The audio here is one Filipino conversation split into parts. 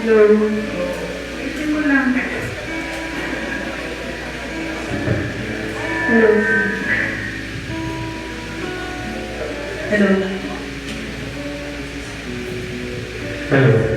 Hello. Ito mo lang. Hello. Hello. Hello.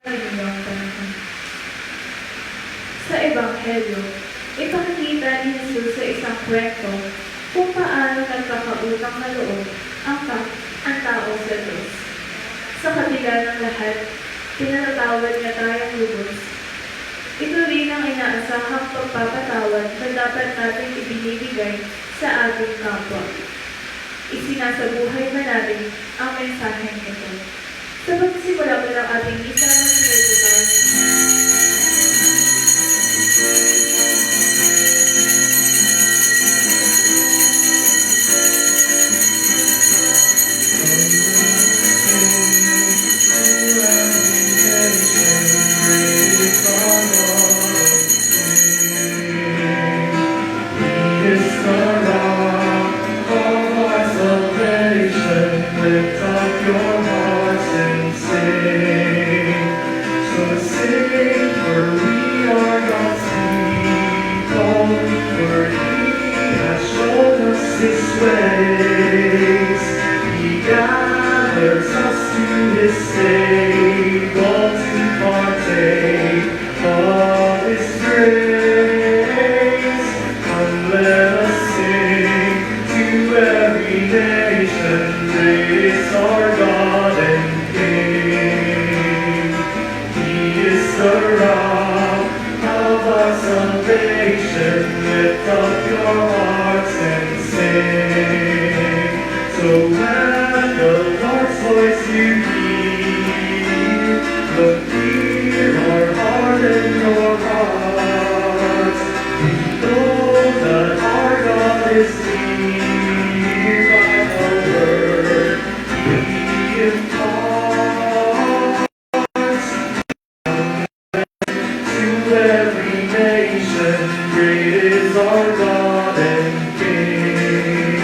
inyong panahon. Sa Ebanghelyo, ipakikita ni Jesus sa isang kwento kung paano nagkakautang na loob ang tao sa Diyos. Sa kabila ng lahat, pinatawad niya tayong lubos. Ito rin ang inaasahang pagpapatawad na dapat natin ibinibigay sa ating kapwa. Isinasabuhay ba natin ang mensaheng ito? Sa pagsisimula ko ng ating misa ng sinayutan, Lift up your hearts and sing. So sing, for we are God's people, for He has shown us His ways. He gathers us to His table to partake of His grace. Come, let us sing to every nation. Praise our God and King. He is the rock of our salvation. Lift up your hearts and sing. So when the Lord's voice you hear, look near our heart and your hearts. We know that our God is near by the word He imparts. To every nation, great is our God and King.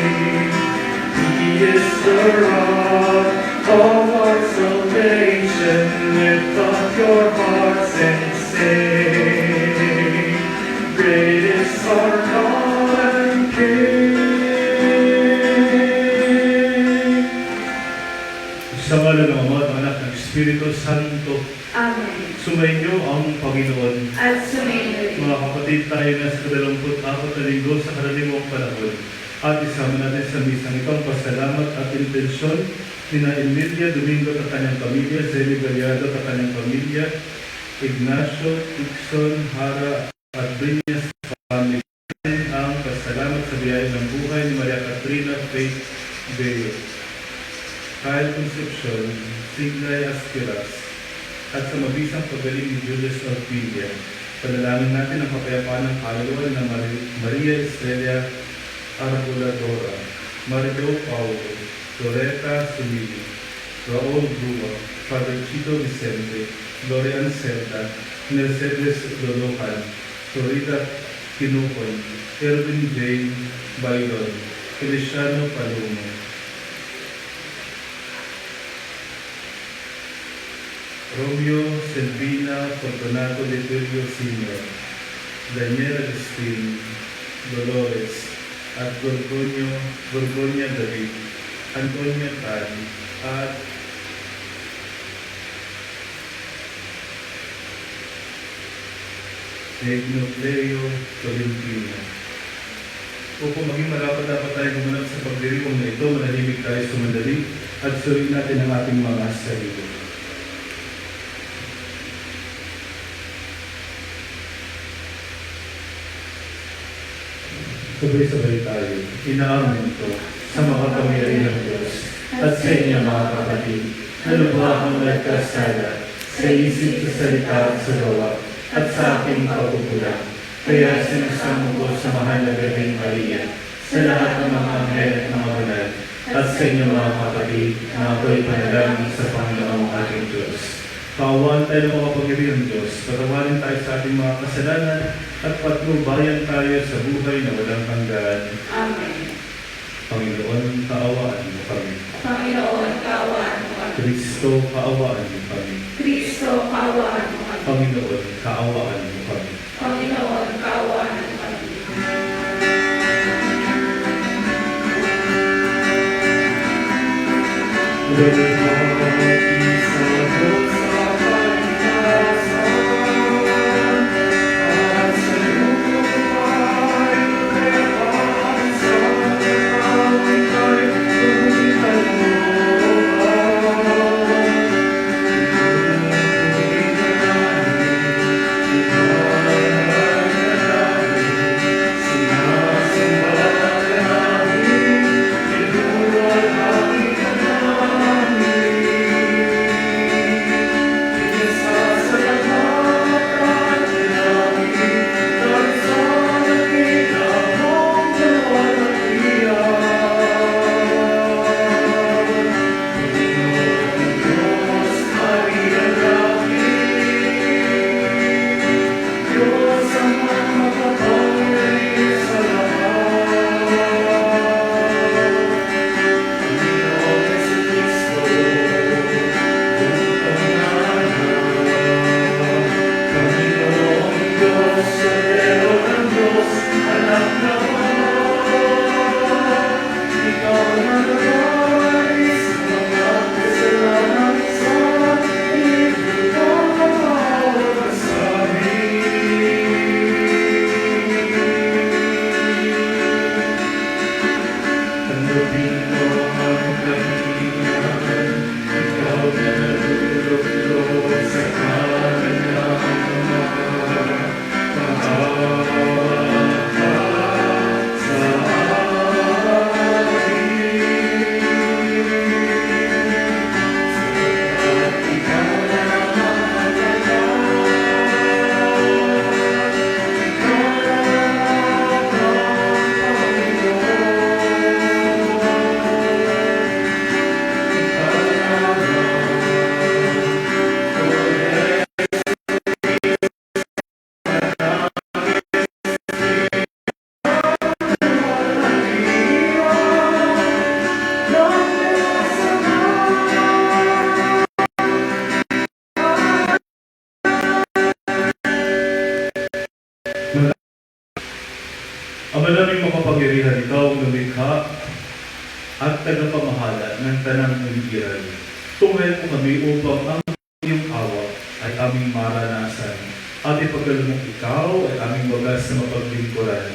He is the rock of our salvation. Lift up your hearts and sing. Great is our God and King. Sa ngala ng Ama, ng Anak, ng Espiritu Santo, Amen. sumainyo ang Panginoon. At sumainyo rin. Mga kapatid, tayo na sa 24 na linggo sa karaniwang panahon. At isama natin sa misang itong pasalamat at intensyon ni na Emilia Domingo at kanyang pamilya, Zeli Gallardo at kanyang pamilya, Ignacio, Dixon, Hara at Brinas family. Ang pasalamat sa biyaya ng buhay ni Maria Catrina Faith Beo, Kyle Concepcion, Siglay Aspiras, at sa mabisang pagaling ni Julius Orpilla. Panalangin natin ang kapayapaan ng kaluluwa ng Maria Estrella Arboladora, Marido Paulo, Loretta Sumili, Raul Brua, Father Chito Vicente, Gloria Anselta, Mercedes Dolocan, Florida Kinukoy, Erwin J. Byron, Feliciano Palomo, Romeo Selvina Fortunato de Tulio Sr., Daniel Agustin, Dolores, at Gorgonia David, Antonio Tan, at Egnopleo Tolentino. Upang maging marapat dapat tayo gumanap sa pagdiriwang na ito, manahimik tayo sumandali at suriin natin ang ating mga sarili. Sabay-sabay tayo, inaamin ito sa makapangyarihan ng Diyos at sa inyo mga kapatid, na lubha ang nagkasala sa isip, sa salita at sa gawa, at sa aking pagkukulang. Kaya sinasamo ko sa mahal na Birheng Maria, sa lahat ng mga anghel at mga banal, at sa inyo mga kapatid, na ako'y panalangin sa Panginoong ating Diyos. Kaawaan tayo ng makapangyarihan Diyos, patawarin tayo sa ating mga kasalanan, at patnubayan tayo sa buhay na walang hanggan. Amen. Panginoon, kaawaan mo kami. Panginoon, kaawaan mo kami. Kristo, kaawaan mo kami. Kristo, kaawaan mo kami. Panginoon, kaawaan mo kami. Panginoon, kaawaan mo kami. Lord, isa mo sa Ama naming makapangyarihan, ikaw ang lumikha at tagapamahala ng tanang uligiran. Tunghel mo kami upang ang iyong awa ay aming maranasan at ipagkalumong ikaw ay aming wagas na mapaglingkuran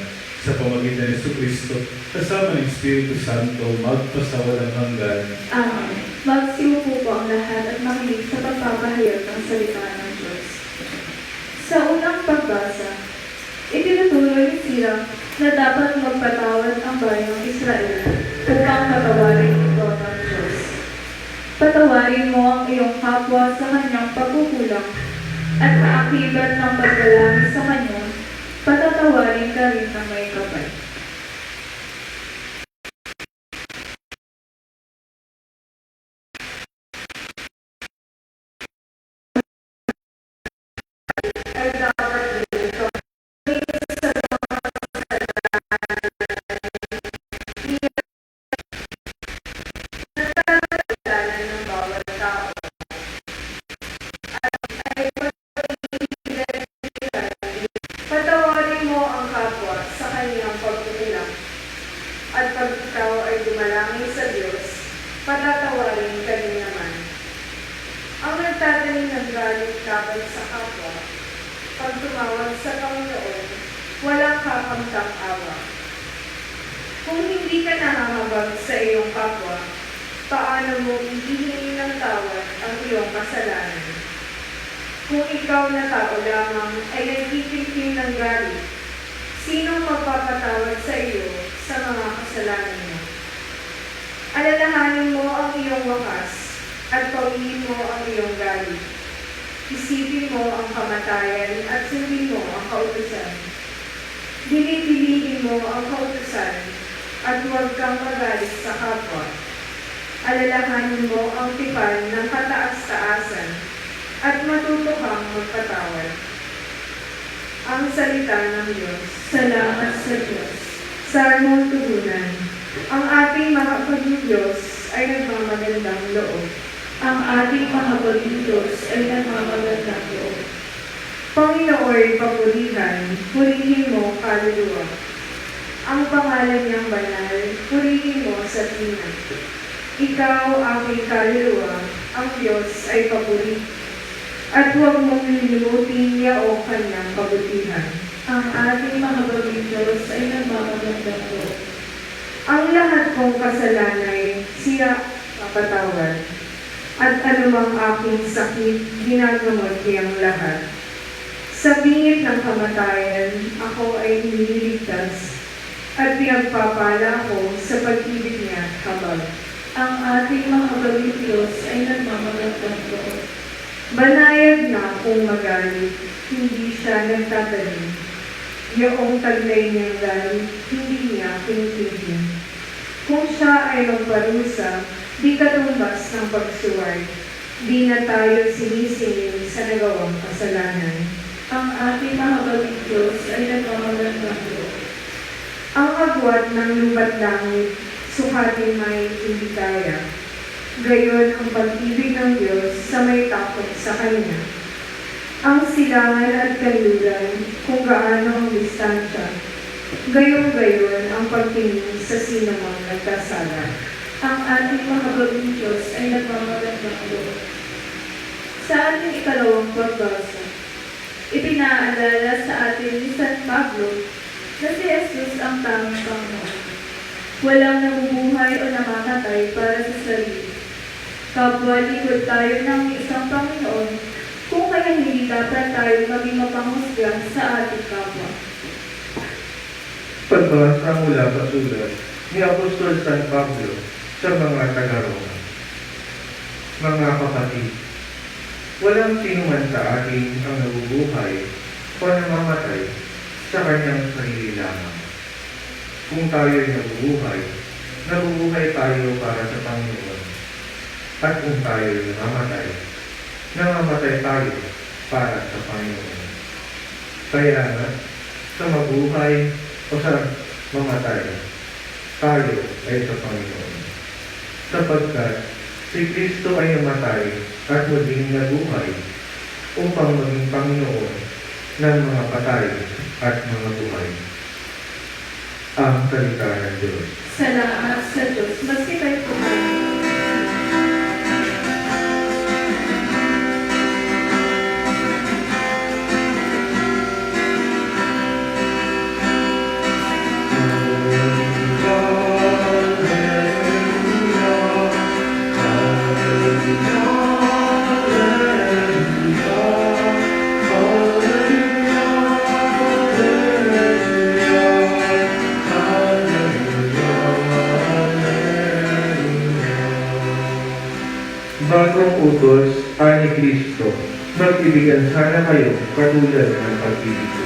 sa pamagitan ni Kristo kasama ng Espiritu Santo magpasawalang hanggan. Amen. Magsiupo po ang lahat at makinig sa pagpapahayag ng salita ng Diyos. Sa unang pagbasa, itinutuloy ni Sira na dapat magpatawad ang bayang Israel upang patawarin ito ng Diyos. Patawarin mo ang iyong kapwa sa kanyang pagkukulang at kaakibat ng pagdalangin sa kanya, patatawarin ka rin ng may kapal. Patawarin mo ang kapwa sa kanyang pagkukulang. At pag ikaw ay dumalangin sa Diyos, patatawarin ka rin naman. Ang nagtatanim ng galit laban sa kapwa, pag tumawag sa Panginoon, walang kakamtang awa. Kung hindi ka nahahabag sa iyong kapwa, paano mo hihingi ng tawad ang iyong kasalanan? Kung ikaw na tao lamang ay nagtitimtim ng galit, sinong magpapatawad sa iyo sa mga kasalanan mo? Alalahanin mo ang iyong wakas at pawiin mo ang iyong galit. Isipin mo ang kamatayan at sundin mo ang kautusan. Dili-dilihin mo ang kautusan at huwag kang magalit sa kapwa. Alalahanin mo ang tipan ng kataas-taasan at matuto kang magpatawad. Ang salita ng Diyos. Salamat sa Diyos. Sarmong tugunan. Ang ating mahapaging Diyos ay nagmamagandang loob. Ang ating mahapaging Diyos ay nagmamagandang loob. Panginoon, papurihan, purihin mo kaluluwa. Ang pangalan niyang banal, purihin mo sa tingnan. Ikaw, aking kaluluwa, ang Diyos ay papuri. At huwag mong lilimutin niya o kanyang kabutihan. Ang ating mahabaging Diyos ay nagmamagandang loob. Ang lahat kong kasalanay, siya mapatawad. At anumang aking sakit, ginagamot niyang lahat. Sa bingit ng kamatayan, ako ay nililigtas. At pinagpapala ko sa pag-ibig niya habang. Ang ating mahabaging Diyos ay nagmamagandang loob. Banayad na kung magalit, hindi siya nagtatanim. Yung taglay niyang galit, hindi niya pinitigil. Kung siya ay magparusa, di katumbas ng pagsuway. Di na tayo sinisingil sa nagawang kasalanan. Ang ating mahabaging Diyos ay nagmamagandang loob. Ang agwat ng lupa't langit, sukatin may hindi kaya. Gayon ang pag-ibig ng Diyos sa may takot sa Kanya. Ang silangan at kanluran kung gaano ang distansya. Gayon-gayon ang pagtingin sa sinamang nagkasala. Ang ating mahabaging Diyos ay nagmamagandang loob. Sa ating ikalawang pagbasa, ipinaalala sa atin ni San Pablo na si Jesus ang tamang Panginoon. Walang nabubuhay o namamatay para sa sarili. Kapwa likod tayo ng isang Panginoon, kung kaya hindi dapat tayo maging mapanghusga sa ating kapwa. Pagbasa mula sa sulat ni Apostol San Pablo sa mga taga-Roma. Mga kapatid, walang sinuman sa atin ang nabubuhay o namamatay sa kanyang sarili lamang. Kung tayo'y nabubuhay tayo para sa Panginoon. At kung tayo'y namamatay tayo para sa Panginoon. Kaya nga, sa mabuhay o sa mamatay, tayo ay sa Panginoon. Sapagkat si Kristo ay namatay at muling nabuhay upang maging Panginoon ng mga patay at mga buhay. ang salita ng Diyos. Salamat sa Diyos. Maski tayo kumain. Bagong utos ani Kristo, mag-ibigan sana kayo katulad ng pag-ibig ko.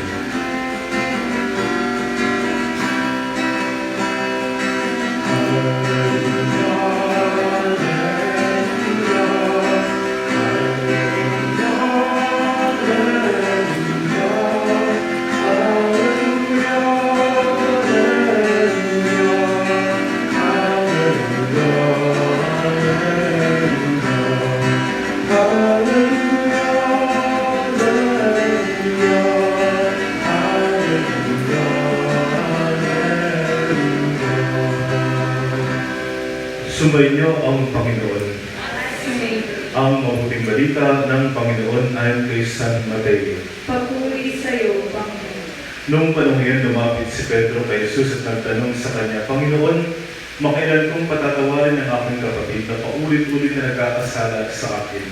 Sumainyo ang Panginoon. Amen. Ang mabuting balita ng Panginoon ayon kay San Mateo. Papuri sa iyo, Panginoon. Noong panahon yan, lumapit si Pedro kay Jesus at nagtanong sa kanya, Panginoon, makailan kong patatawarin ang aking kapatid na paulit-ulit na nagkakasala sa akin?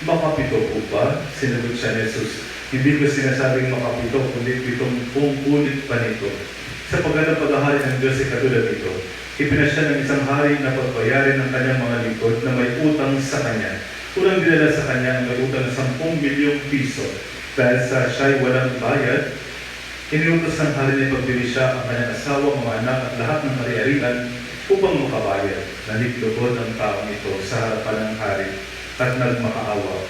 Makapito po ba? Sinagot siya ni Jesus. Hindi ko sinasabing makapito, kundi 70 ulit pa nito. Sapagkat ang paghahari ng Diyos ay katulad nito. Ipinasya ng isang hari na pagbayarin ng kanyang mga lingkod na may utang sa kanya. Unang dinala sa kanya ang may utang ng 10 milyong piso. Dahil sa siya'y walang bayad, iniutos ng hari na pagbili siya ang kanyang asawa, mga anak at lahat ng ari-arian upang makabayad. Naliklubod ang taong ito sa harapan ng hari at nagmakaawa.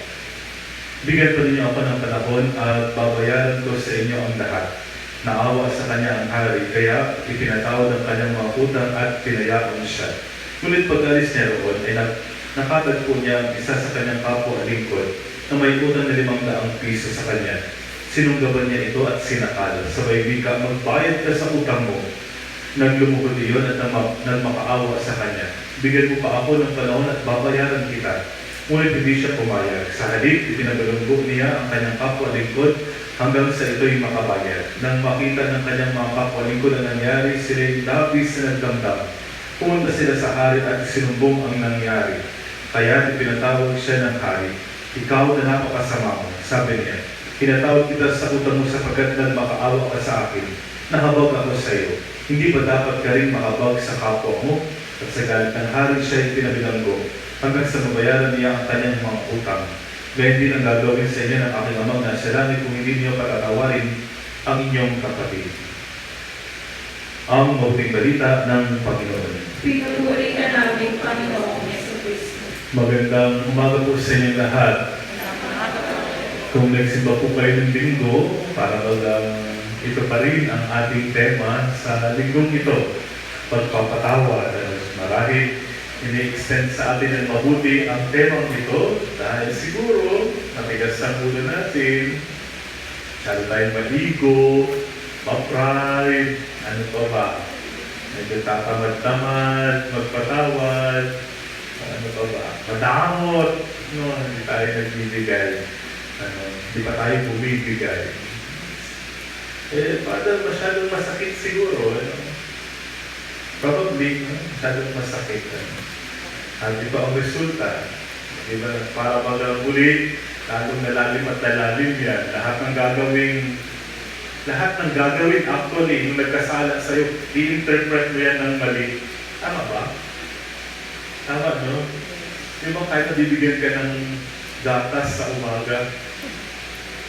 Bigyan pa ninyo ako ng panahon at babayaran ko sa inyo ang lahat. Naawa sa kanya ang hari, kaya ipinatawad ang kanyang mga utang at pinayaan siya. Ngunit pag-alis niya roon, ay nakatagpo niya ang isa sa kanyang kapwa lingkod na may utang na 500 piso sa kanya. Sinunggaban niya ito at sinakal. Sabay wika, magbayad ka sa utang mo. Naglumuhod iyon at nagmakaawa sa kanya. Bigyan mo pa ako ng panahon at babayaran kita. Ngunit hindi siya pumayag. Sa halip, ipinagalunggo niya ang kanyang kapwa lingkod hanggang sa ito'y makabayad. Nang makita ng kanyang mga kapwa lingkod ang nangyari, sila'y labis na nagdamdam. Pumunta sila sa hari at sinumbong ang nangyari. Kaya ipinatawag siya ng hari. Ikaw na napakasama mo, sabi niya. Pinatawag kita sa utang mo sapagkat nagmakaawa ka sa akin. Nahabag ako sa iyo. Hindi ba dapat ka rin mahabag sa kapwa mo? At sa galit ng hari siya'y pinabilanggo hanggang sa mabayaran niya ang kanyang mga utang. Gayun din ang gagawin sa inyo ng aking amang nasa langit kung hindi niyo patatawarin ang inyong kapatid. Ang mabuting balita ng Panginoon. Pinupuri ka namin, Panginoong Jesucristo. Magandang umaga po sa inyong lahat. Kung nagsimba po kayo ng linggo, para ito pa rin ang ating tema sa linggong ito. Pagpapatawad. Marahil ini-extend sa atin ng mabuti ang temang ito dahil siguro matigas ang ulo natin. Masyado tayong maligo, ma-pride, ano pa ba? Medyo tatamad-tamad, magpatawad, ano pa ba? Madamot, no? Hindi tayo nagbibigay. Hindi pa tayo bumibigay. Father, masyadong masakit siguro, Probably, masyadong masakit. At di ba ang resulta? Di ba, para magaguli, lalong nalalim at lalalim yan. Lahat ng gagawin actually, nung nagkasala sa'yo, i-interpret mo yan ng mali. Tama ba? Tama, no? Di ba kahit nabibigyan ka ng gatas sa umaga,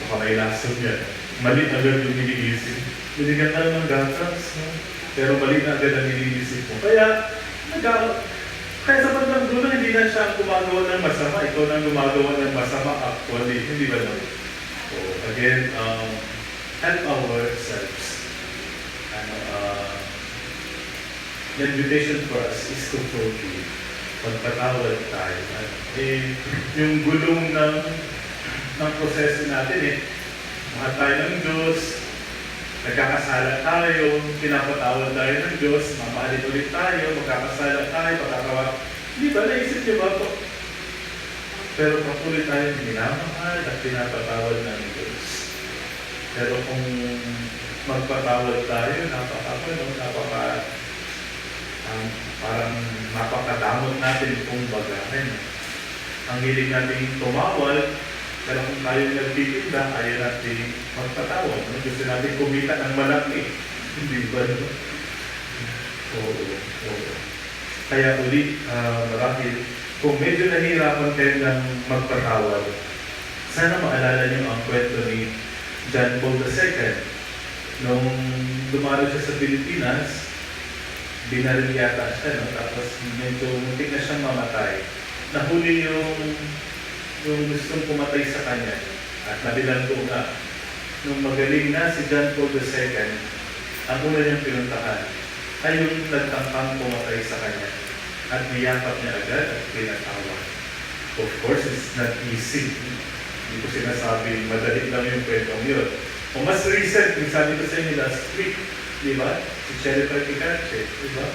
baka may lason yan. Mali agad yung iniisip. Binigyan ka ng gatas, no? Pero mali na agad ang iniisip mo. Kaya sa bandang dulo, hindi na siya ang gumagawa ng masama. Ikaw na ang gumagawa ng masama actually. Hindi ba naman? So, again, help ourselves. The invitation for us is to forgive. Magpatawad tayo. Yung gulong ng proseso natin mahal tayo ng Diyos, nagkakasala tayo, pinapatawad tayo ng Diyos, mamahalin ulit tayo, magkakasala tayo, patatawa. Di ba, naisip niyo ba po? Pero patuloy tayo minamahal at pinapatawad ng Diyos. Pero kung magpatawad tayo, parang napakadamot natin kung bagahin. Ang hilig natin tumawal, pero kung tayo nagtitinda, ayaw natin magpatawad. Gusto natin kumita ng malaki. Hindi ba? Oo. Kaya ulit, marahil, kung medyo nahihirapan kayo ng magpatawad, sana maalala niyo ang kwento ni John Paul II. Nung dumalo siya sa Pilipinas, binaril yata siya, no? Tapos medyo muntik na siyang mamatay. Nahuli yung gustong pumatay sa kanya at nabilanggo nga. Nung magaling na si John Paul II, ang una niyang pinuntahan ay yung nagtangkang pumatay sa kanya at niyakap niya agad at pinatawa. Of course, it's not easy. Hindi ko sinasabi, madali lang yung kwentong yun. O mas recent, yung sabi ko sa inyo last week, di ba? Si Cherry Practicache, di ba?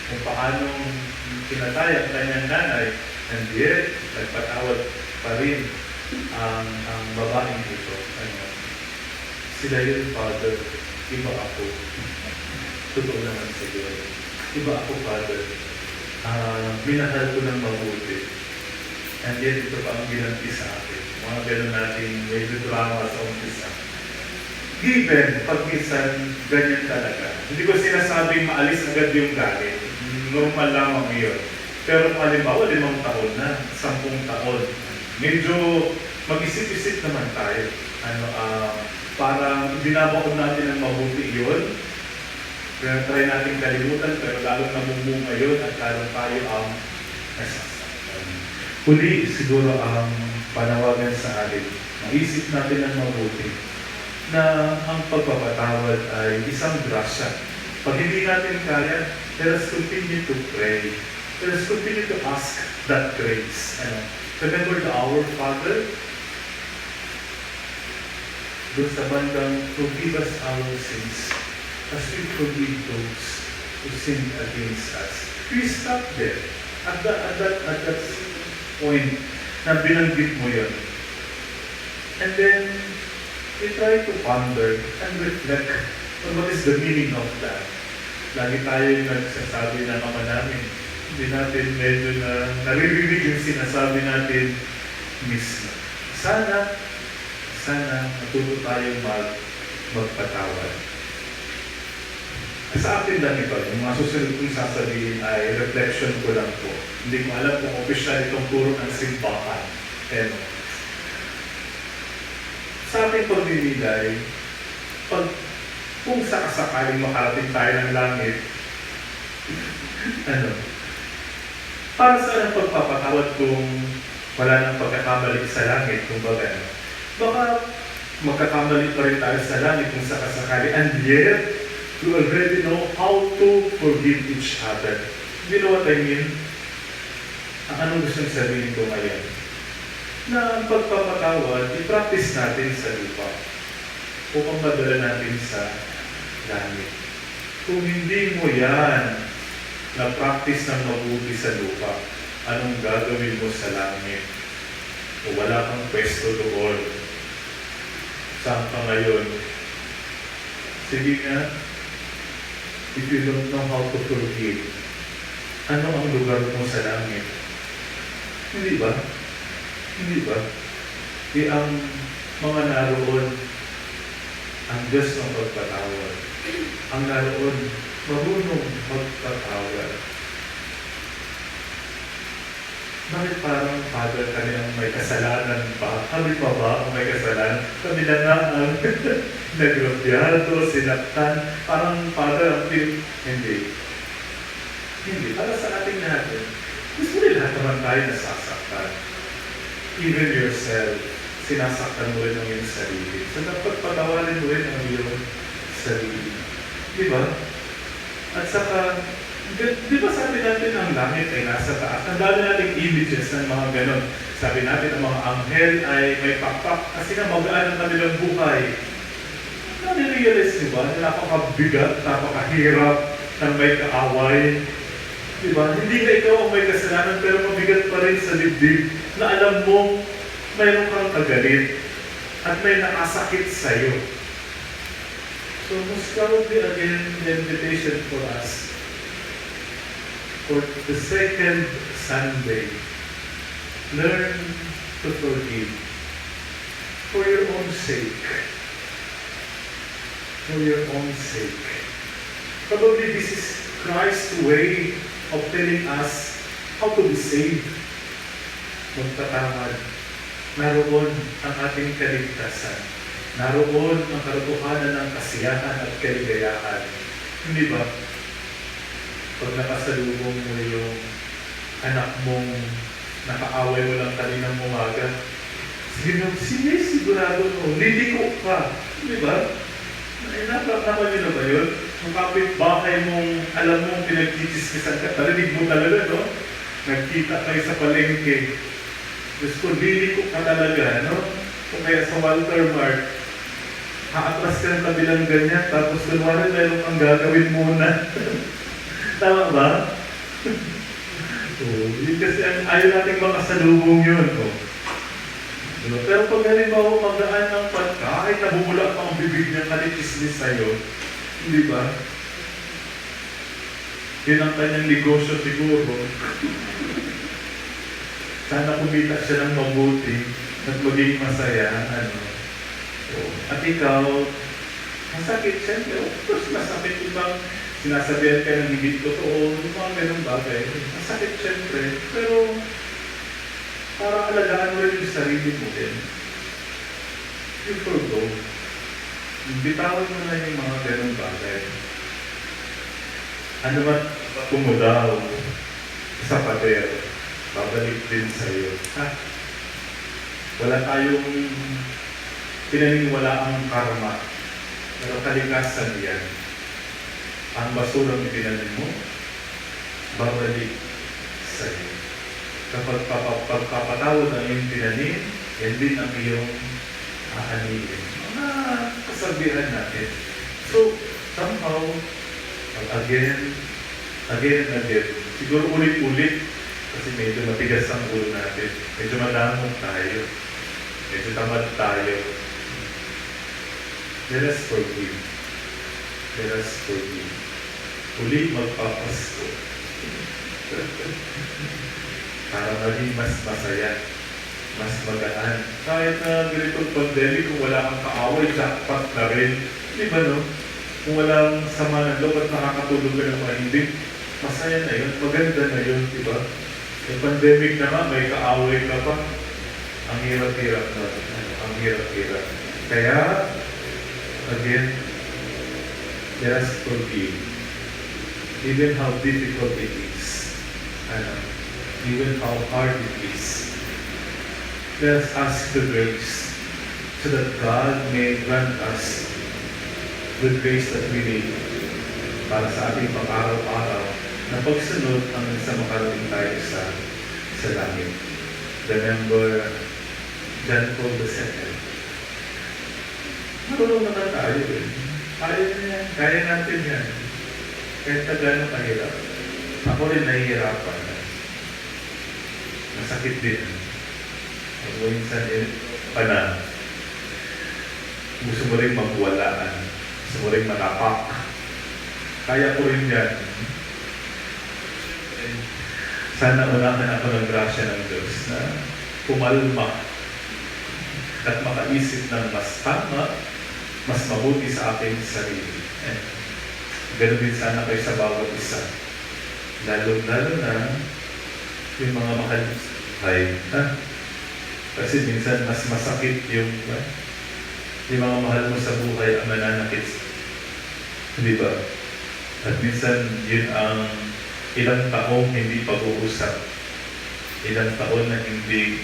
Kung paano pinatay ang kanyang nanay, and yet, nagpatawad pa rin ang babaeng ito. Ano? Sila yun, Father, iba ako. Totoo naman siguro. Iba ako, Father. Minahal ko ng mabuti. And yet, ito pa ang ginanti sa akin. Mga ganun natin, medyo drama sa umpisa. Given, pag minsan, ganyan talaga. Hindi ko sinasabing maalis agad yung galit. Normal lamang yun. Pero kung halimbawa, 5 taon na, 10 taon, medyo mag-isip-isip naman tayo. Parang binabaon natin ng mabuti yun. Pero try natin kalimutan, pero lalong namumunga yun at lalong tayo ang nasasaktan. Huli, siguro ang panawagan sa atin, maisip natin ng mabuti na ang pagpapatawad ay isang grasya. Pag hindi natin kaya, let us continue to pray. Let us continue to ask that grace. Remember the Our Father? Doon sa bandang, forgive us our sins as we forgive those who sin against us. Please stop there. At that point na binanggit mo yun. And then, we try to ponder and reflect on what is the meaning of that. Lagi tayo nagsasabi ng Ama namin. Hindi natin medyo naririnig yung sinasabi natin mismo. Sana matuto tayong magpatawad. Sa akin lang ito, yung mga susunod kong sasabihin ay reflection ko lang po. Hindi ko alam kung official itong turo ng simbahan. Sa ating pagdidilay, kung sakasakaling makarating tayo ng langit, para saan ang pagpapatawad kung wala nang pagkakamali sa langit, kumbaga, baka magkakamali pa rin tayo sa langit kung sakasakali, and yet, you already know how to forgive each other. You know what I mean? Anong gusto nyo sabihin ko ngayon? Na ang pagpapatawad, i-practice natin sa lupa upang madala natin sa langit. Kung hindi mo yan na-practice ng mabuti sa lupa, anong gagawin mo sa langit? O wala kang pwesto doon. Saan ka ngayon? Sige nga, if you don't know how to forgive, ano ang lugar mo sa langit? Hindi ba? Hindi ba? Ang mga naroon, ang Diyos ng pagpatawad. Ang naroon, marunong magpatawad. Bakit parang, Father, kami ang may kasalanan pa? Kami pa ba ang may kasalanan? Kami na nga ang nagrapyado, sinaktan. Parang, Father, ang hindi. Hindi. Para sa ating natin, gusto rin lahat naman tayo nasasaktan. Even yourself, sinasaktan mo rin ang iyong sarili. So, dapat patawarin mo rin ang iyong sarili. Di ba? At saka, di ba sabi natin ang langit ay nasa taas? Ang dami nating images ng mga ganon. Sabi natin ang mga anghel ay may pakpak kasi nga magaan ang kanilang buhay. Na-realize niyo ba na napakabigat, napakahirap ng may kaaway? Diba? Hindi na ikaw ang may kasalanan pero mabigat pa rin sa dibdib na alam mo mayroon kang kagalit at may nakasakit sa'yo. So most probably again the invitation for us for the second Sunday, learn to forgive for your own sake. For your own sake. Probably this is Christ's way of telling us how to be saved. Magtatawad. Naroon ang ating kaligtasan. Naroon ang katotohanan ng kasiyahan at kaligayahan. Hindi ba? Pag nakasalubong mo yung anak mong nakaaway mo lang kaninang umaga, sigurado mo, liliko ka. Hindi ba? Naman yun na ba yun? Ang kapitbahay mong alam mong pinagtitismisan ka, narinig mo talaga, no? Nagkita kayo sa palengke. Diyos ko, liliko ka talaga, no? Kung kaya sa Walter Mart, haatras ka ng kabilang ganyan, tapos kunwari meron kang gagawin muna. Tama ba? Yun kasi ayaw nating makasalubong yun, no? Pero pag halimbawa magdaan ng kahit nabubula pa ang bibig niya kanitismis sa'yo, hindi ba? Yun ang kanyang negosyo siguro. Sana kumita siya ng mabuti at maging masaya. At ikaw, masakit siyempre. Of course, masakit ibang sinasabihan ka ng hindi totoo, mga ganun bagay. Masakit siyempre, pero para alagaan mo rin yung sarili mo din. You forgo. Bitawan mo na yung mga ganun bagay. Ano man pumudaw sa pader, babalik din sa'yo. Wala tayong pinaniniwala ang karma. Pero kalikasan yan. Ang basurang itinanim mo, babalik sa'yo. Kapag pagpapatawad ang iyong tinanim, yan din ang iyong aanilin. Mga kasabihan natin. So, somehow, again, and again, siguro ulit-ulit, kasi medyo matigas ang ulo natin. Medyo malamog tayo. Medyo tamad tayo. Let us forgive. Let us forgive. Uli magpapasko. Para maging mas masaya, mas magaan. Kahit na ganitong pandemic, kung wala kang kaaway, jackpot na rin. Di ba, no? Kung walang sama ng loob at nakakatulog ka ng mahimbing, masaya na yun, maganda na yun, di ba? Yung pandemic na nga, may kaaway ka pa. Ang hirap-hirap na. Ang hirap-hirap. Kaya, again, let us forgive. Even how difficult it is. Even how hard it is. Let us ask the grace so that God may grant us the grace that we need para sa ating pang-araw-araw na pagsunod hanggang sa makarating tayo sa langit. Remember John Paul II. Marunong naman tayo eh. Kaya natin yan. Kahit na gano'ng kahirap. Ako rin nahihirapan. Masakit din. At minsan gusto mo rin magwalaan. Gusto mo rin matapak. Kaya ko rin yan. Sana unahan ako ng grasya ng Diyos na pumalma at makaisip ng mas tama, mas mabuti sa aking sarili. Ganun din sana kayo sa bawat isa. Lalo na yung mga mahal ay, kasi minsan mas masakit yung mga mahal mo sa buhay ang nananakit. Di ba? At minsan yun ang ilang taong hindi pag-uusap. Ilang taon na hindi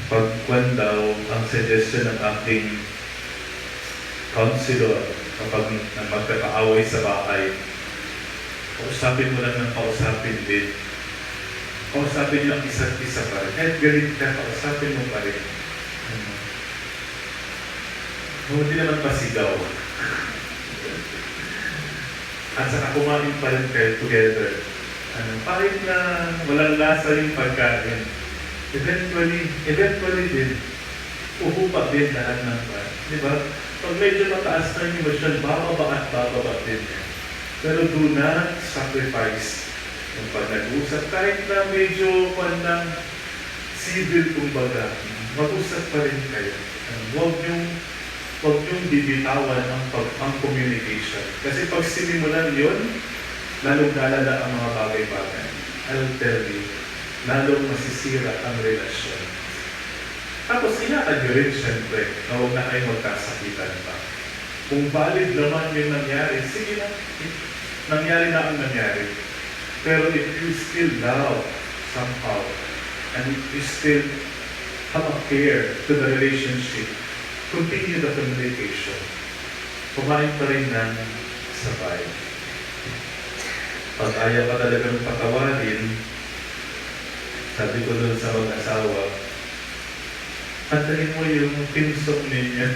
pagkwan daw ang suggestion ng aking counselor kapag magkakaaway sa bahay. Kausapin mo lang ng kausapin din. Kausapin niyo ang isa't isa pa rin. Kahit galit ka, kausapin mo pa rin. Hindi naman pasigaw. At saka kumain pa rin kayo together. Kahit na walang lasa yung pagkain, eventually din, uhupa din lahat ng pan. Di ba? Pag medyo mataas na yung emosyon, bababa din. Pero do not sacrifice yung pag nag-usap. Kahit na medyo pandang civil, kumbaga, mag-usap pa rin kayo. Huwag niyong bibitawan ang communication. Kasi pag sinimulan yun, lalong lalala ang mga bagay-bagay. I'll tell you, lalong masisira ang relasyon. Tapos ingatan nyo rin, syempre, na huwag na kayo magkasakitan pa. Kung valid naman yung nangyari, sige na. Nangyari na ang nangyari. Pero if you still love somehow, and if you still have a care to the relationship, continue the communication. Kumain pa rin ng sabay. Pag ayaw ka talagang patawarin, sabi ko doon sa mag-asawa, patayin mo yung pinsok ninyo.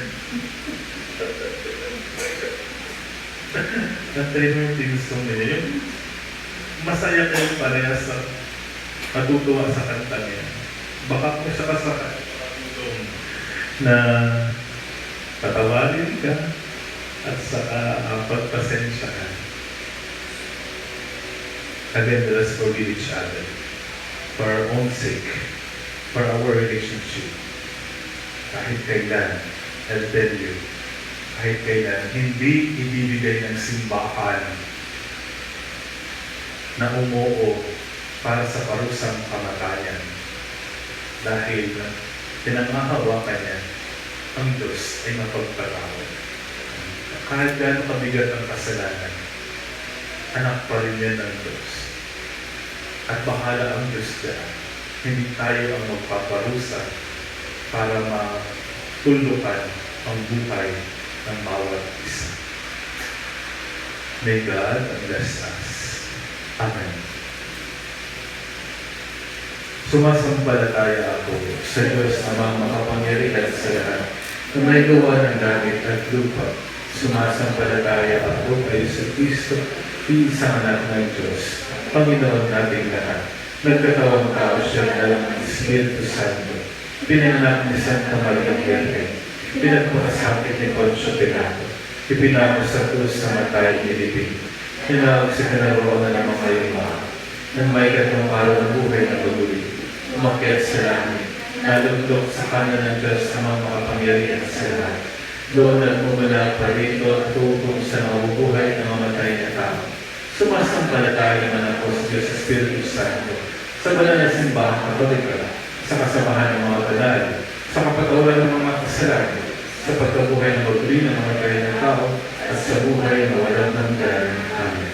Patayin mo yung pinsok ninyo. Yung masaya kayo parehas sa matutuwa sa kanta niya. Baka kung siya kasakay, na patawarin ka at saka pagpasensya ka. Again, let us forgive each other for our own sake, for our relationship. Kahit kailan, I'll tell you, kahit kailan, hindi ibibigay ng simbahan na umuo para sa parusang kamatayan. Dahil pinangahawakan niya, ang Diyos ay mapagpatawad. Kahit gaano kabigat ang kasalanan, anak pa rin yan ng Diyos. At bahala ang Diyos dyan. Hindi tayo ang magpaparusa para matulukan ang buhay ng bawat isa. May God bless us. Amen. Sumasampalataya ako sa Diyos na mga makapangyarihan sa lahat na may gawa ng langit at lupa. Sumasampalataya ako kay Yesu Cristo, isang anak ng Diyos, Panginoon nating lahat. Nagkatawang tao siya ng Espiritu Santo. Pinanganak ni Santa Maria Virgen. Pinagpakasakit ni Poncio Pilato. Ipinako sa krus sa matay nilibing. Tinawag sa kinaroonan ng mga yumahan. Nang may katong araw ng buhay na paguli. Umakyat sa langit. Nalugdok sa kanan ng Diyos sa mga makapangyarihan sa lahat. Doon at mumula pa rito at tuutong sa nabubuhay ng mamatay na tao. Sumasampalataya naman ako sa Diyos sa Espiritu Santo, sa banal na simbahan Katolika, sa kasamahan ng mga banal, sa kapatawaran ng mga kasalanan, sa pagkabuhay ng maguli ng mamatay na tao, at sa buhay na walang hanggan. Amen.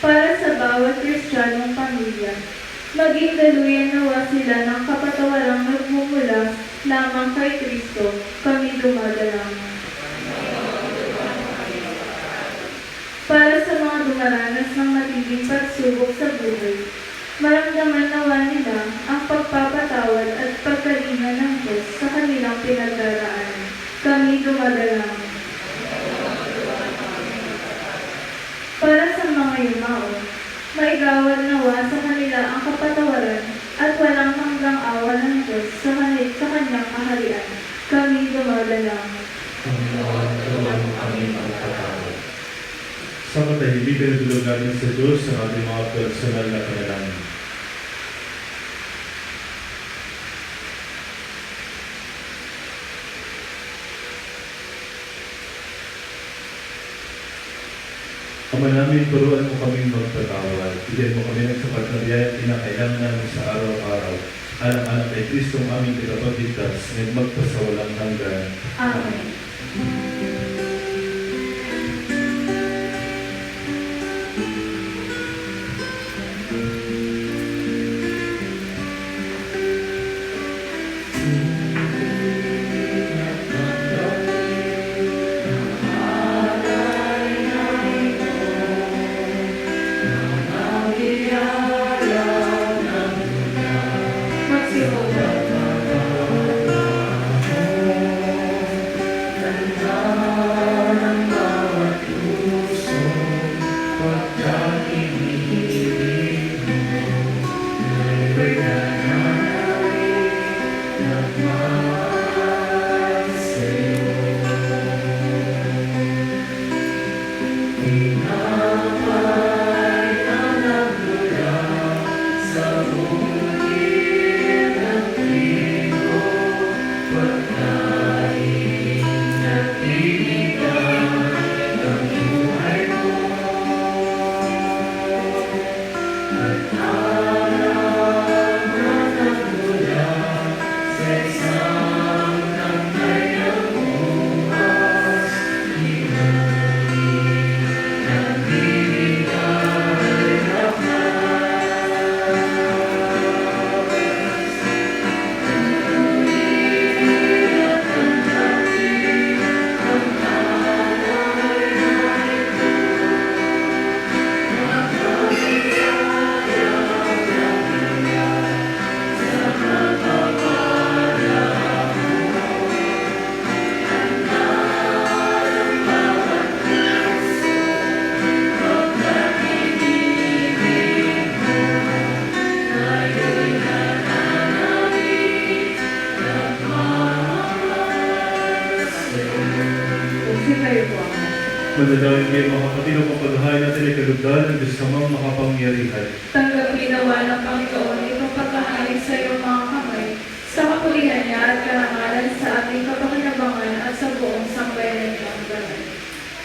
Para sa bawat Kristiyanong pamilya, maging daluyan nawa sila ng kapatawarang nagmumula lamang kay Kristo, kami dumadalangin. Para sa mga dumaranas ng matinding pagsubok sa buhay, maramdaman nawa nila ang pagpapatawad at pagkalinga ng Diyos sa kanilang pinagdaraanan. Kami dumadalangin. mga yumao. Maigawan nawa sa kanila ang kapatawaran at walang hanggang awa ng Diyos sa kanyang kaharian. Kami dumadalangin. Panginoon, tulungan mo kami magpatawad. Sa katahimikan na tulog natin sa Diyos sa ating mga personal na panalangin. Ama namin, turuan mo kaming magpatawad. Bigyan mo kami ng sapat na biyaya at kinakailangan namin sa araw-araw. Anak-anak kay Kristong aming tagapagligtas, ngayon magpasawalang hanggan. Amen. Magsimula. Manalangin kayo mga kapatid, ang kapaghahay natin ay kalugdan ng Diyos namang makapangyarihan. Tanggapin nawa ng Panginoon itong pagkahain sa iyong mga kamay, sa kapulihan niya at karangalan sa ating kapakinabangan at sa buong sambayanan ng ganun.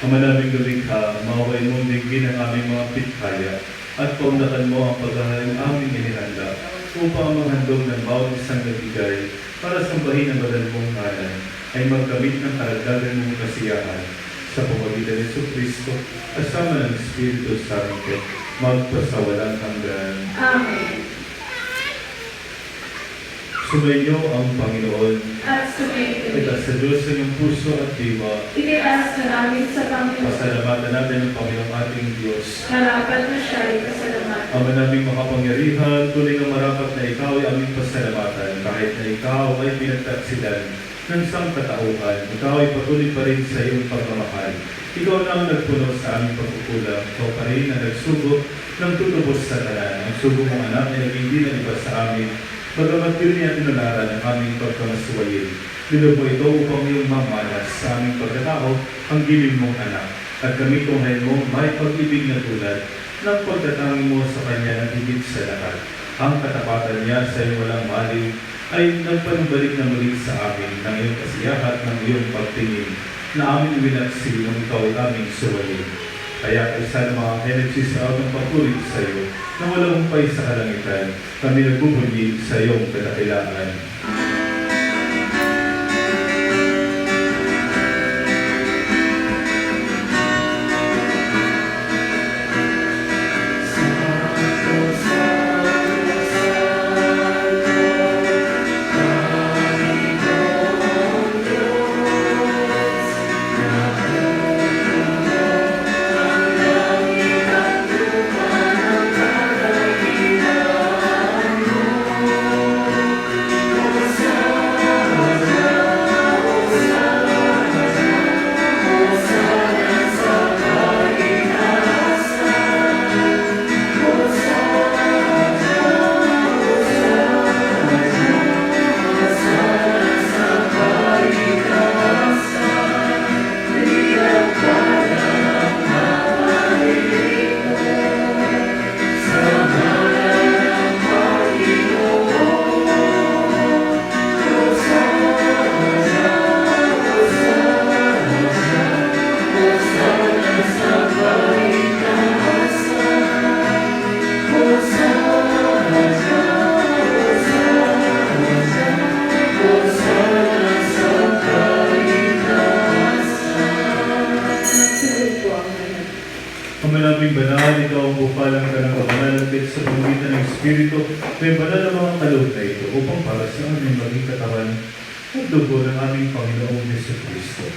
Ama naming galikha, makawain mong dinggin ang aming mga pitkaya at paunlakan mo ang paghahayang aming inihanda upang ang maghandog ng bawat isang nabigay para sambahin ang banal mong ngalan ay magkamit ng karagdagan mong kasiyahan sa pamamagitan ni Jesucristo kasama ng Espiritu Santo magpasawalang hanggan. Amen. Sumainyo ang Panginoon. At sumayin Itaas sa Diyos sa iyong puso at diwa. Itinaas na namin sa Panginoon. Pasalamatan natin ang Panginoong ating Diyos. Narapat na siya ay pasalamatan. Ama naming makapangyarihan, tunay ng marapat na ikaw ay aming pasalamatan. Kahit na ikaw ay pinagtaksilan ng sangkatauhan, ikaw ay patuloy pa rin sa iyong pagmamahal. Ikaw na ang nagpuno sa aming pagkukulang. Ikaw pa rin ang nagsugo ng tutubos sa tanan. Ang sugo mong anak ay naging dinaliba sa amin. Bagamat yun niya tinularan ang aming pagkamasuwayin. Dinog mo ito upang iyong mamalas sa aming pagkatao ang gilid mong anak. At kami tunghayin mo may pag-ibig na tulad ng pagkatangi mo sa kanya ng higit sa lahat. Ang katapatan niya sa iyong walang maliw ay nagpanumbalik na muli sa amin ng iyong kasiyahat ng iyong pagtingin na aming winaksi nung ikaw ay aming suwayin. Kaya isa ng mga energy sa aming patuloy sa iyo na walang humpay sa kalangitan, kami nagbubunyi sa iyong kadakilaan. Ama naming banal, ikaw ang bukalang ka ng kabanalapit sa pamagitan ng Espiritu, may banal na mga kaloob na ito upang para sa aming maging katawan at dugo ng aming Panginoong Jesucristo.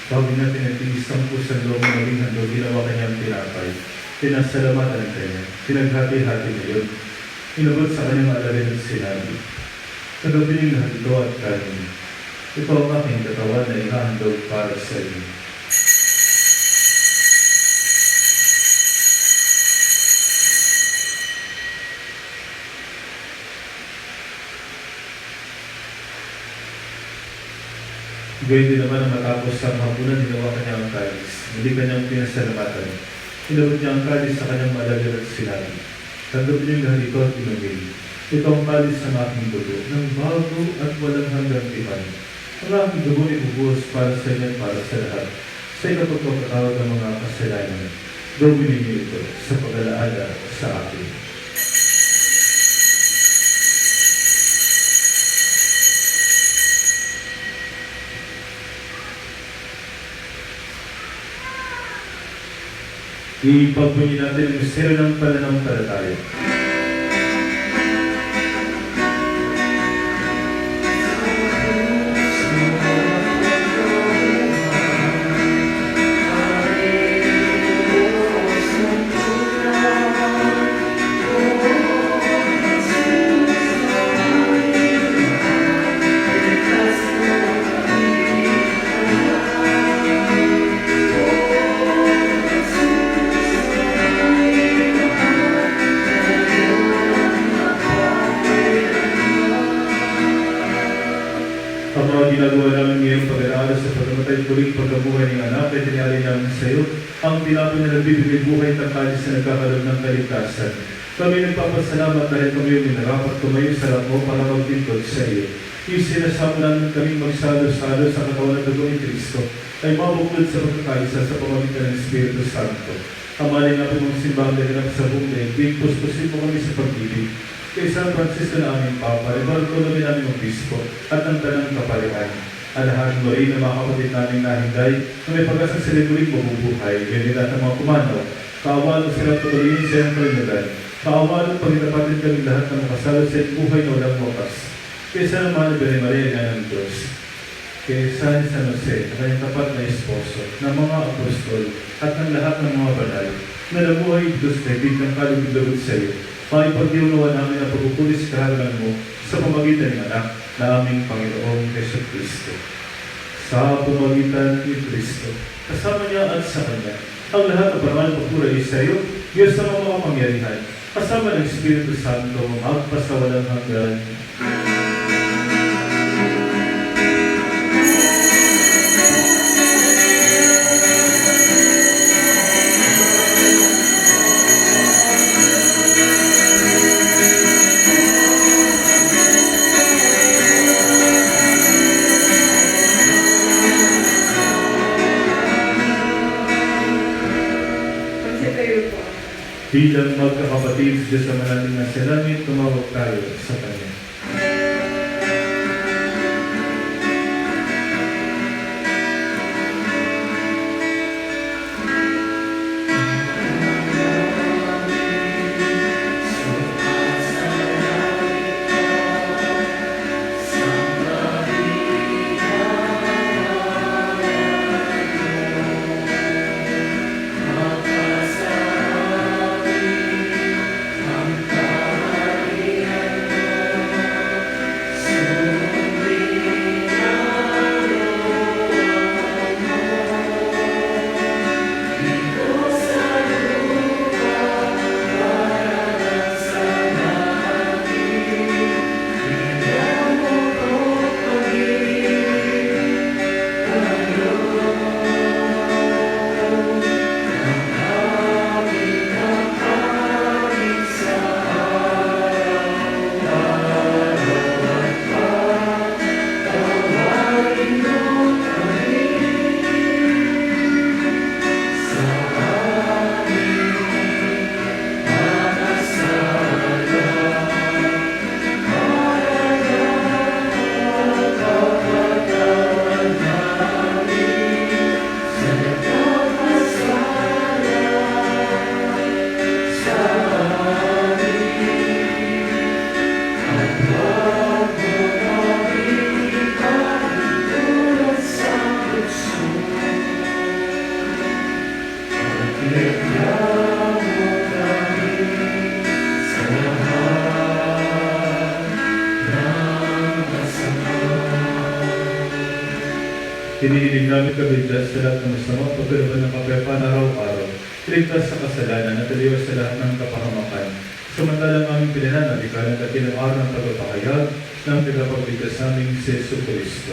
Bago natin ang tinisang pusang loob ng maging handog, ginawa kanyang tinapay. Pinasalamatan ang kanya, pinaghati-hati ngayon. Inabot sa kanyang alagad at sinabi, "Tagapin lahat ito at kanin. Ito ang aking katawan na ihahandog para sa inyo." Gayun din naman ang matapos ang hapunan, ginawa kanya ang kalis. Hindi kanyang pinasalamatan. Inabot niya ang kalis sa kanyang malagyan at sinabi, "Tanggapin niyo lahat ito at inumin. Ito ang kalis ng aking dugo, ng bago at walang hanggang tipan. Ang aking dugo ibubuhos para sa inyo at para sa lahat. Sa ikapagpapatawad ng mga kasalanan, gawin ninyo ito sa pag-alaala sa akin." Ipagpunyi natin ang misteryo ng pananampalataya. Ang mga ginagawa namin ngayong pag-aaral sa pagkamatay tuloy pagkabuhay ng anak ay tinali namin sa iyo ang tinapon na nagbibigay buhay at kalis na nagkakaroon ng kaligtasan. Kami nagpapasalamat dahil kami yung minarapat tumayo sa harap mo para magtintod sa iyo. Yung sinasama namin kaming magsalo-salo sa katawan at dugo ni Kristo ay mabuklod sa pagkakaisa sa pamamagitan ng Espiritu Santo. Amalay natin mong simbang ganap sa buong daigdig, puspusin mo kami sa pag-ibig. Kay San Francisco na aming Papa, Bartolome namin ang Bispo at ang tanang kapalian. Alahan mo rin na mga kapatid namin nahinday na may pag-asang sila muling mabubuhay. Ganyan lahat ang mga kumanaw. Kaawalo sila tutuloyin sa iyong kalindagan. Kaawalo pagkitapatin kami lahat ng makasalo sa iyong buhay na walang wakas. Kay San Maria Maria ng Diyos. Kay San Jose, na kanyang tapat na esposo, ng mga apostol at ng lahat ng mga banal na nabuhay Diyos na ibig ng kalugod sa iyo. Maipagdiunawa namin ang pagpupulis kahalaman mo sa pamagitan ng anak na aming Panginoong Jesucristo. Sa pamagitan ni Kristo, kasama niya at sa Kanya, ang lahat ng parangal papuri sa iyo, Diyos na mga kapangyarihan, kasama ng Espiritu Santo, magpasawalang hanggan. Bilang magkakapatid sa Diyos naman natin na sa langit, tumawag tayo sa Kanya. Hinihiling namin kami dyan sa lahat ng masama, pagkaroon ng kapayapaan araw-araw, iligtas sa kasalanan at aliwas sa lahat ng kapahamakan. Samantalang aming pinananalikan at ilang araw ng pagpapahayag ng tagapagligtas naming si Jesu Cristo.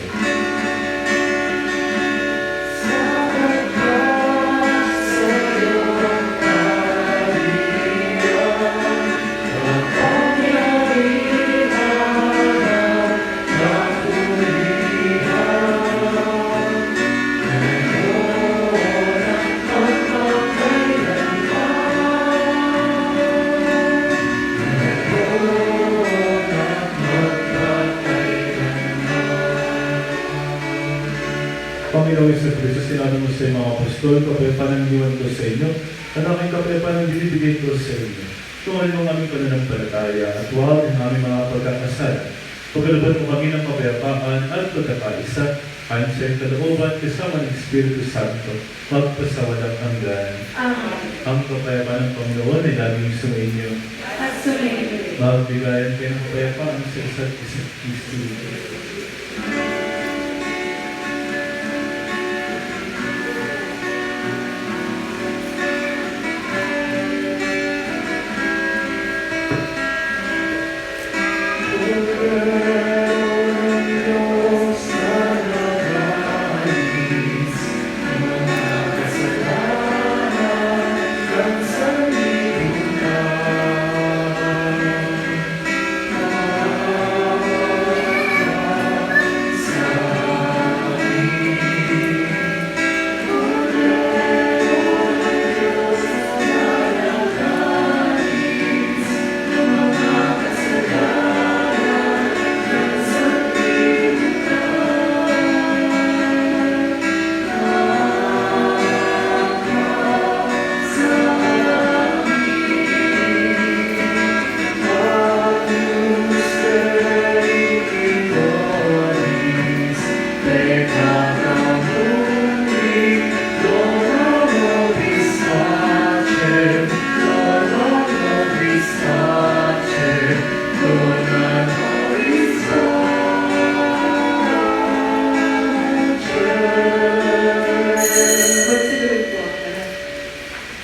Panginoon Yesu Cristo, sinabi mo sa mga apostol, kapayapaan ang iniwan ko sa inyo, at aking kapayapaan ang binibigay ko sa inyo. Tungalin mo ang aming pananampalataya at huwag ang aming mga pagkakasala. Pagkalooban mo kami ng kapayapaan at pagkakaisa, ayon sa iyong kalooban, kasama ng Espiritu Santo, magpasawalang hanggan. Amen. Ang kapayapaan ng Panginoon ay laging sumainyo. At sumainyo. Magbigayan kayo ng kapayapaan sa isa't Kristo.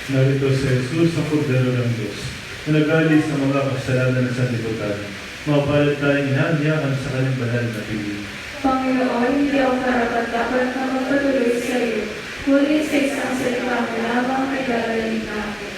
Narito si Jesus, ang kordero ng Diyos, na nag-alis sa mga kasalanan ng sanlibutan. Mapalad tayong inanyahan sa kanyang banal na piling. Panginoon, hindi ako karapat-dapat na magpatuloy sa iyo. Ngunit sa isang salita mo lamang ay gagaling na ako.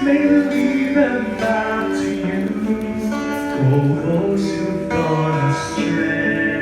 may we them back to you. Oh, those who've gone astray.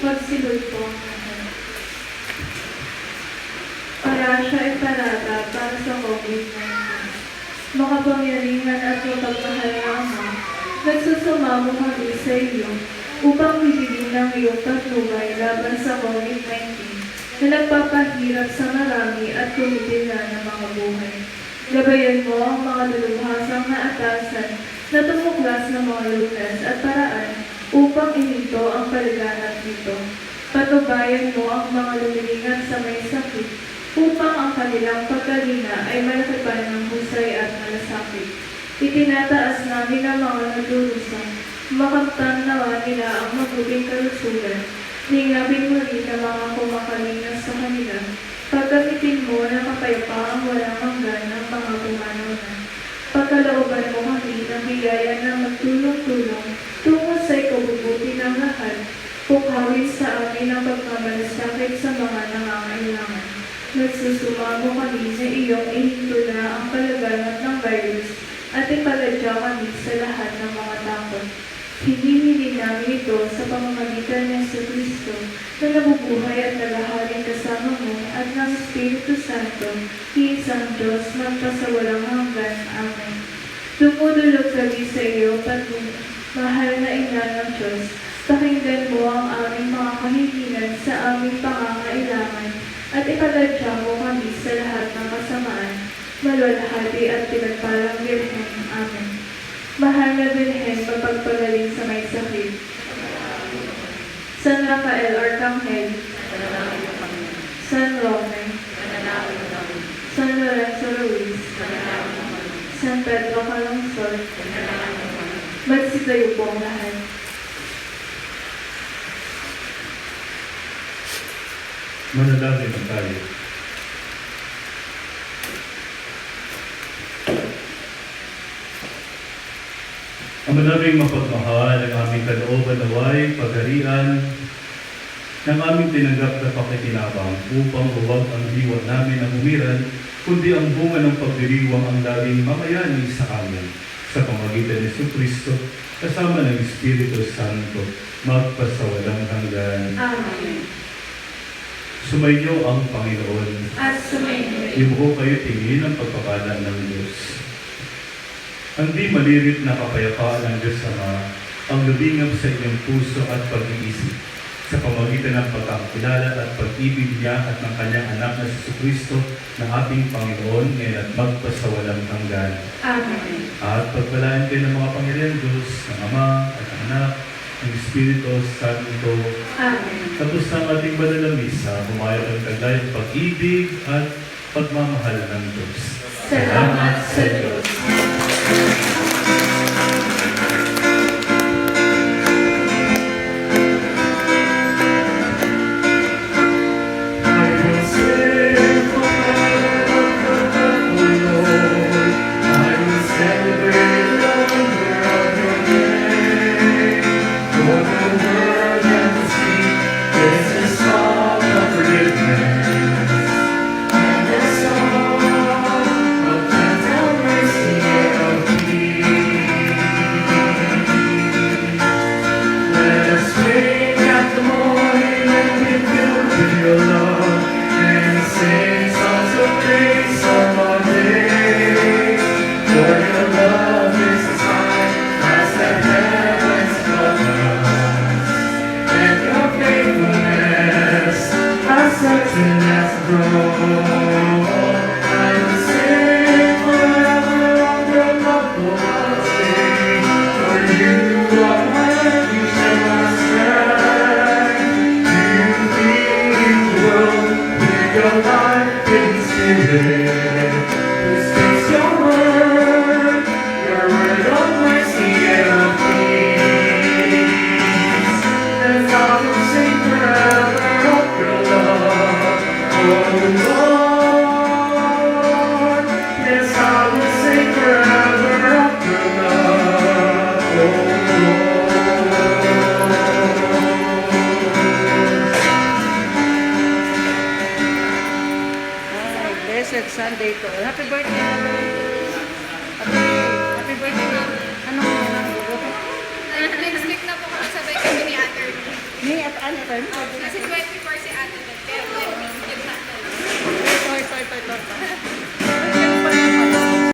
Magsilod po. Parasya ay parada para sa COVID-19. Makapangyarihan at mapagmahal na Ama, nagsusumamo kami sa iyo upang bibigyan ng iyong patnubay laban sa COVID-19 na nagpapahirap sa marami at tumitila ng mga buhay. Gabayan mo ang mga dalubhasang na atasan na tumuklas ng mga lunas at paraan upang ininto ang palaganap nito. Patubayan mo ang mga lumilingan sa may sakit upang ang kanilang pagkalina ay malakipan ng husay at malasakit. Itinataas namin ang mga nagdurusa, makamtan nawa nila ang mabuting kalusugan, ningapin mo rin ang mga kumakalingas sa kanila, pagkamitin mo ng kapayapaang walang hanggan ng mga pumanawanan. Pagkalooban mo kami ng biyaya ng magtulong-tulong tungo sa ikabubuti ng lahat, pukhawin sa amin ang pagmamalasakit sa mga nangangailangan. Nagsusumamo kami sa iyong ihinto na ang kalaganap ng virus at ipaladya kami sa lahat ng mga takot. Hinihili namin ito sa pamamagitan ng Kristo na nabubuhay at naghahaling kasama mo at ng Espiritu Santo, iisang Diyos magpasawalang hanggan. Amen. Dumudulog kami sa iyo, mahal na ina ng Diyos. Pakinggan mo ang aming mga kahilingan sa aming pangangailangan at ipaladya mo kami sa lahat ng kasamaan, maluwalhati at pinagpalang Birhen. Amen. Mahal na Birhen, mapagpagaling sa may sakit. San Rafael Arcangel, San Roque, San Lorenzo Ruiz, San Pedro Calungsod, magsigayo po ang lahat. Manalangin na tayo. Ang naming mapagmahal, ang aming kalooban naway, pagharian, ng aming tinanggap na pakikinabang upang huwag ang diwa namin ang umiran, kundi ang bunga ng pagdiriwang ang laging mamayani sa amin, sa pamagitan ni Kristo, kasama ng Espiritu Santo, magpasawalang hanggan. Amen. Sumainyo ang Panginoon. At sumainyo. Ibuho kayo tingin ang pagpapala ng Diyos. Ang di malirit na kapayapaan ng Diyos Ama, ang lubingap sa inyong puso at pag-iisip, sa pamamagitan ng pagkakakilala at pag-ibig niya at ng kanyang anak na si Kristo na ating Panginoon ngayon at magpasawalang hanggan. Amen. At pagpalain kayo ng mga Panginoon Diyos, ng Ama at ng Anak, ng Espiritu Santo. Amen. Tapos ng ating banal na misa, humayo ang taglay pag-ibig at pagmamahal ng Diyos. Salamat sa Diyos. Blessed Sunday to all. Happy birthday. Happy birthday. Anong Next week na po sabay kami ni Ate. Ni at ano tayo? Kasi